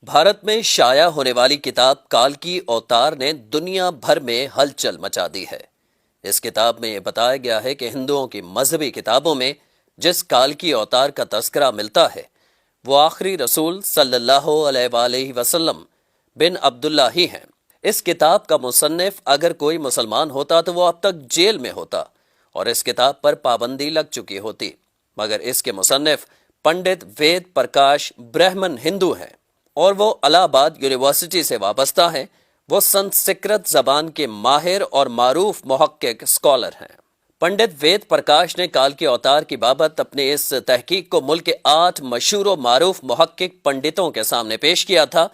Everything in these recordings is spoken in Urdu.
بھارت میں شائع ہونے والی کتاب کال کی اوتار نے دنیا بھر میں ہلچل مچا دی ہے۔ اس کتاب میں یہ بتایا گیا ہے کہ ہندوؤں کی مذہبی کتابوں میں جس کال کی اوتار کا تذکرہ ملتا ہے وہ آخری رسول صلی اللہ علیہ وآلہ وسلم بن عبداللہ ہی ہیں۔ اس کتاب کا مصنف اگر کوئی مسلمان ہوتا تو وہ اب تک جیل میں ہوتا اور اس کتاب پر پابندی لگ چکی ہوتی، مگر اس کے مصنف پنڈت وید پرکاش برہمن ہندو ہیں اور وہ الہ آباد یونیورسٹی سے وابستہ ہیں۔ وہ سنسکرت زبان کے ماہر اور معروف محقق اسکالر ہیں۔ پنڈت وید پرکاش نے کال کے اوتار کی بابت اپنی اس تحقیق کو ملک کے 8 مشہور و معروف محقق پنڈتوں کے سامنے پیش کیا تھا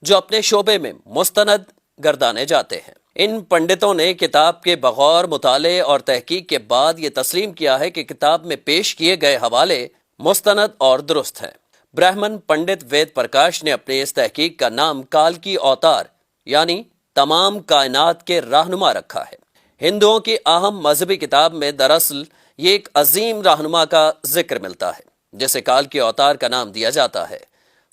جو اپنے شعبے میں مستند گردانے جاتے ہیں۔ ان پنڈتوں نے کتاب کے بغور مطالعے اور تحقیق کے بعد یہ تسلیم کیا ہے کہ کتاب میں پیش کیے گئے حوالے مستند اور درست ہیں۔ برہمن پنڈت وید پرکاش نے اپنے اس تحقیق کا نام کال کی اوتار یعنی تمام کائنات کے رہنما رکھا ہے۔ ہندوؤں کی اہم مذہبی کتاب میں دراصل یہ ایک عظیم رہنما کا ذکر ملتا ہے جسے کال کی اوتار کا نام دیا جاتا ہے۔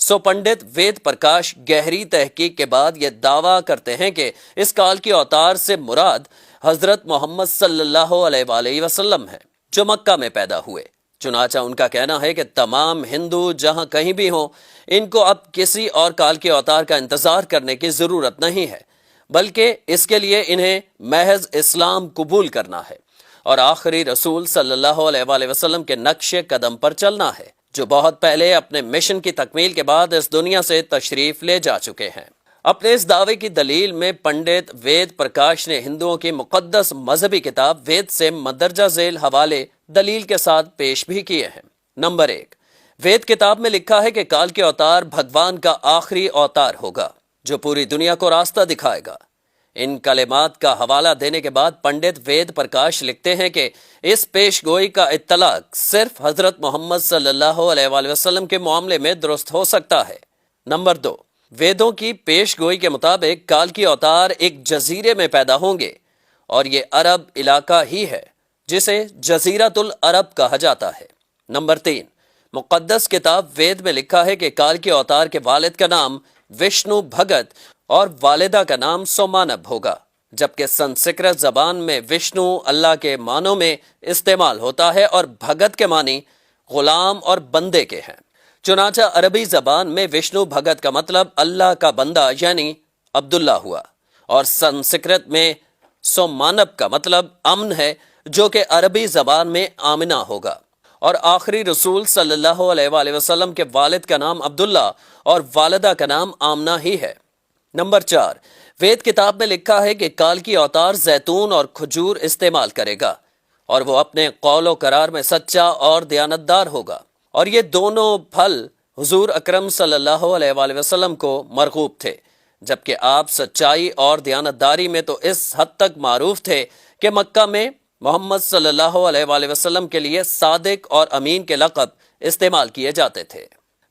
سو پنڈت وید پرکاش گہری تحقیق کے بعد یہ دعویٰ کرتے ہیں کہ اس کال کی اوتار سے مراد حضرت محمد صلی اللہ علیہ وآلہ وسلم ہے جو مکہ میں پیدا ہوئے۔ چنانچہ ان کا کہنا ہے کہ تمام ہندو جہاں کہیں بھی ہوں ان کو اب کسی اور کال کے اوتار کا انتظار کرنے کی ضرورت نہیں ہے، بلکہ اس کے لیے انہیں محض اسلام قبول کرنا ہے اور آخری رسول صلی اللہ علیہ وآلہ وسلم کے نقش قدم پر چلنا ہے جو بہت پہلے اپنے مشن کی تکمیل کے بعد اس دنیا سے تشریف لے جا چکے ہیں۔ اپنے اس دعوے کی دلیل میں پنڈت وید پرکاش نے ہندوؤں کی مقدس مذہبی کتاب وید سے مندرجہ ذیل حوالے دلیل کے ساتھ پیش بھی کیے ہیں۔ نمبر 1، وید کتاب میں لکھا ہے کہ کال کے اوتار بھگوان کا آخری اوتار ہوگا جو پوری دنیا کو راستہ دکھائے گا۔ ان کلمات کا حوالہ دینے کے بعد پنڈت وید پرکاش لکھتے ہیں کہ اس پیش گوئی کا اطلاق صرف حضرت محمد صلی اللہ علیہ وآلہ وسلم کے معاملے میں درست ہو سکتا ہے۔ نمبر 2، ویدوں کی پیش گوئی کے مطابق کال کی اوتار ایک جزیرے میں پیدا ہوں گے اور یہ عرب علاقہ ہی ہے جسے جزیرۃ العرب کہا جاتا ہے۔ نمبر 3، مقدس کتاب وید میں لکھا ہے کہ کال کے اوتار کے والد کا نام وشنو بھگت اور والدہ کا نام سومانب ہوگا، جبکہ سنسکرت زبان میں وشنو اللہ کے معنوں میں استعمال ہوتا ہے اور بھگت کے معنی غلام اور بندے کے ہیں۔ چنانچہ عربی زبان میں وشنو بھگت کا مطلب اللہ کا بندہ یعنی عبداللہ ہوا اور سنسکرت میں سومانب کا مطلب امن ہے جو کہ عربی زبان میں آمنہ ہوگا، اور آخری رسول صلی اللہ علیہ وآلہ وسلم کے والد کا نام عبداللہ اور والدہ کا نام آمنہ ہی ہے۔ نمبر 4، وید کتاب میں لکھا ہے کہ کال کی اوتار زیتون اور کھجور استعمال کرے گا اور وہ اپنے قول و قرار میں سچا اور دیانتدار ہوگا، اور یہ دونوں پھل حضور اکرم صلی اللہ علیہ وآلہ وسلم کو مرغوب تھے، جبکہ آپ سچائی اور دیانتداری میں تو اس حد تک معروف تھے کہ مکہ میں محمد صلی اللہ علیہ وآلہ وسلم کے لیے صادق اور امین کے لقب استعمال کیے جاتے تھے۔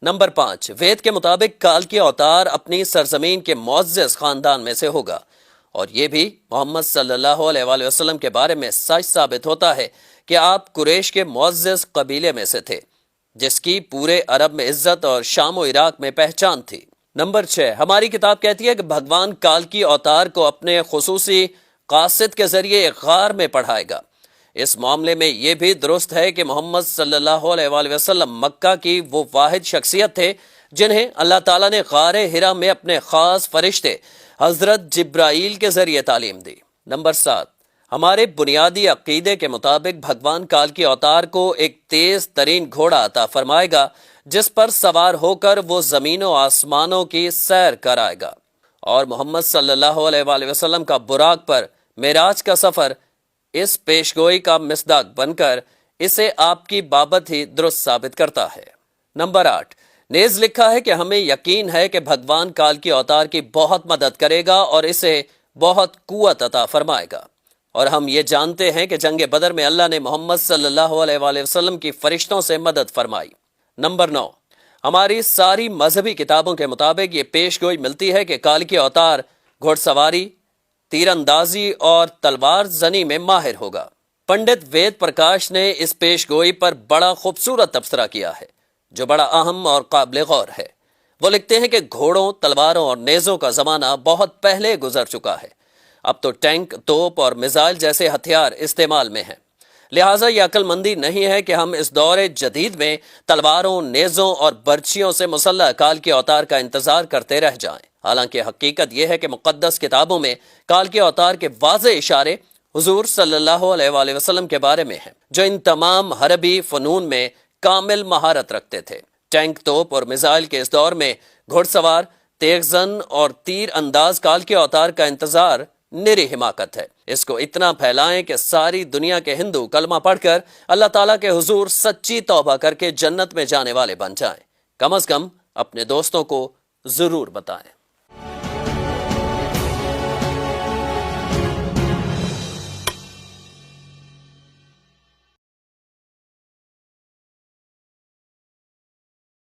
نمبر 5، وید کے مطابق کال کی اوتار اپنی سرزمین کے معزز خاندان میں سے ہوگا، اور یہ بھی محمد صلی اللہ علیہ وآلہ وسلم کے بارے میں سچ ثابت ہوتا ہے کہ آپ قریش کے معزز قبیلے میں سے تھے جس کی پورے عرب میں عزت اور شام و عراق میں پہچان تھی۔ نمبر 6، ہماری کتاب کہتی ہے کہ بھگوان کال کی اوتار کو اپنے خصوصی قاصد کے ذریعے ایک غار میں پڑھائے گا۔ اس معاملے میں یہ بھی درست ہے کہ محمد صلی اللہ علیہ وآلہ وسلم مکہ کی وہ واحد شخصیت تھے جنہیں اللہ تعالیٰ نے غار حرا میں اپنے خاص فرشتے حضرت جبرائیل کے ذریعے تعلیم دی۔ نمبر 7، ہمارے بنیادی عقیدے کے مطابق بھگوان کال کی اوتار کو ایک تیز ترین گھوڑا عطا فرمائے گا جس پر سوار ہو کر وہ زمین و آسمانوں کی سیر کرائے گا، اور محمد صلی اللہ علیہ وآلہ وسلم کا براق پر معراج کا سفر اس پیشگوئی کا مصداق بن کر اسے آپ کی بابت ہی درست ثابت کرتا ہے۔ نمبر 8، نیز لکھا ہے کہ ہمیں یقین ہے کہ بھگوان کال کی اوتار کی بہت مدد کرے گا اور اسے بہت قوت عطا فرمائے گا، اور ہم یہ جانتے ہیں کہ جنگ بدر میں اللہ نے محمد صلی اللہ علیہ وآلہ وسلم کی فرشتوں سے مدد فرمائی۔ نمبر 9، ہماری ساری مذہبی کتابوں کے مطابق یہ پیش گوئی ملتی ہے کہ کال کی اوتار گھوڑ سواری، تیر اندازی اور تلوار زنی میں ماہر ہوگا۔ پنڈت وید پرکاش نے اس پیش گوئی پر بڑا خوبصورت تبصرہ کیا ہے جو بڑا اہم اور قابل غور ہے۔ وہ لکھتے ہیں کہ گھوڑوں، تلواروں اور نیزوں کا زمانہ بہت پہلے گزر چکا ہے۔ اب تو ٹینک، توپ اور میزائل جیسے ہتھیار استعمال میں ہیں۔ لہٰذا یہ عقل مندی نہیں ہے کہ ہم اس دور جدید میں تلواروں، نیزوں اور برچھیوں سے مسلح کال کے اوتار کا انتظار کرتے رہ جائیں۔ حالانکہ حقیقت یہ ہے کہ مقدس کتابوں میں کال کے اوتار کے واضح اشارے حضور صلی اللہ علیہ وآلہ وسلم کے بارے میں ہیں، جو ان تمام حربی فنون میں کامل مہارت رکھتے تھے۔ ٹینک، توپ اور میزائل کے اس دور میں گھڑ سوار، تیغ زن اور تیر انداز کال کے اوتار کا انتظار نری حماقت ہے۔ اس کو اتنا پھیلائیں کہ ساری دنیا کے ہندو کلمہ پڑھ کر اللہ تعالیٰ کے حضور سچی توبہ کر کے جنت میں جانے والے بن جائیں۔ کم از کم اپنے دوستوں کو ضرور بتائیں۔